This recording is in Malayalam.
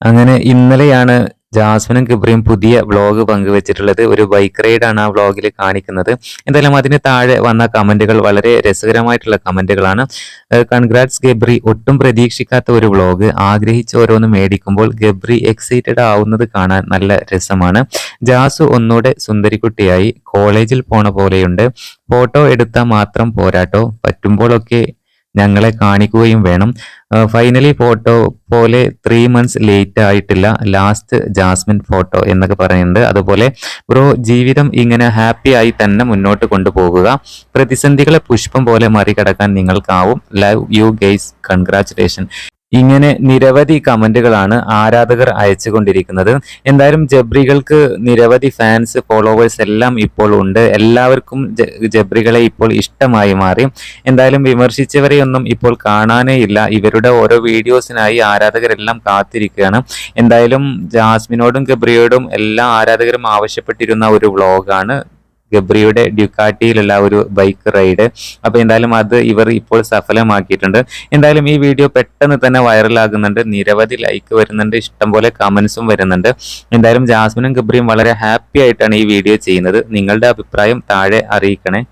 അങ്ങനെ ഇന്നലെയാണ് ജാസ്മിനും ഗബ്രിയും പുതിയ വ്ളോഗ് പങ്കുവച്ചിട്ടുള്ളത്. ഒരു ബൈക്ക് റൈഡാണ് ആ വ്ളോഗിൽ കാണിക്കുന്നത്. എന്തായാലും അതിന് താഴെ വന്ന കമന്റുകൾ വളരെ രസകരമായിട്ടുള്ള കമന്റുകളാണ്. കൺഗ്രാറ്റ്സ് ഗബ്രി, ഒട്ടും പ്രതീക്ഷിക്കാത്ത ഒരു വ്ളോഗ്. ആഗ്രഹിച്ച് ഓരോന്ന് മേടിക്കുമ്പോൾ ഗബ്രി എക്സൈറ്റഡ് ആവുന്നത് കാണാൻ നല്ല രസമാണ്. ജാസു ഒന്നൂടെ സുന്ദരിക്കുട്ടിയായി, കോളേജിൽ പോണ പോലെയുണ്ട്. ഫോട്ടോ എടുത്താൽ മാത്രം പോരാട്ടോ, പറ്റുമ്പോഴൊക്കെ ഞങ്ങളെ കാണിക്കുകയും വേണം. ഫൈനലി ഫോട്ടോ പോലെ 3 months ലേറ്റ് ആയിട്ടില്ല, ലാസ്റ്റ് ജാസ്മിൻ ഫോട്ടോ എന്നൊക്കെ പറയുന്നുണ്ട്. അതുപോലെ ബ്രോ, ജീവിതം ഇങ്ങനെ ഹാപ്പി ആയി തന്നെ മുന്നോട്ട് കൊണ്ടുപോകുക. പ്രതിസന്ധികളെ പുഷ്പം പോലെ മറികടക്കാൻ നിങ്ങൾക്കാവും. Love you guys, congratulation. ഇങ്ങനെ നിരവധി കമന്റുകളാണ് ആരാധകർ അയച്ചുകൊണ്ടിരിക്കുന്നത്. എന്തായാലും ജബ്രികൾക്ക് നിരവധി ഫാൻസ്, ഫോളോവേഴ്സ് എല്ലാം ഇപ്പോൾ ഉണ്ട്. എല്ലാവർക്കും ജബ്രികളെ ഇപ്പോൾ ഇഷ്ടമായി മാറി. എന്തായാലും വിമർശിച്ചവരെയൊന്നും ഇപ്പോൾ കാണാനേ ഇല്ല. ഇവരുടെ ഓരോ വീഡിയോസിനായി ആരാധകരെല്ലാം കാത്തിരിക്കുകയാണ്. എന്തായാലും ജാസ്മിനോടും ഗബ്രിയോടും എല്ലാ ആരാധകരും ആവശ്യപ്പെട്ടിരുന്ന ഒരു വ്ളോഗാണ് ഗബ്രിയുടെ ഡ്യുക്കാട്ടിയിലുള്ള ഒരു ബൈക്ക് റൈഡ്. അപ്പൊ എന്തായാലും അത് ഇവർ ഇപ്പോൾ സഫലമാക്കിയിട്ടുണ്ട്. എന്തായാലും ഈ വീഡിയോ പെട്ടെന്ന് തന്നെ വൈറലാകുന്നുണ്ട്, നിരവധി ലൈക്ക് വരുന്നുണ്ട്, ഇഷ്ടംപോലെ കമന്റ്സും വരുന്നുണ്ട്. എന്തായാലും ജാസ്മിനും ഗബ്രിയും വളരെ ഹാപ്പി ആയിട്ടാണ് ഈ വീഡിയോ ചെയ്യുന്നത്. നിങ്ങളുടെ അഭിപ്രായം താഴെ അറിയിക്കണേ.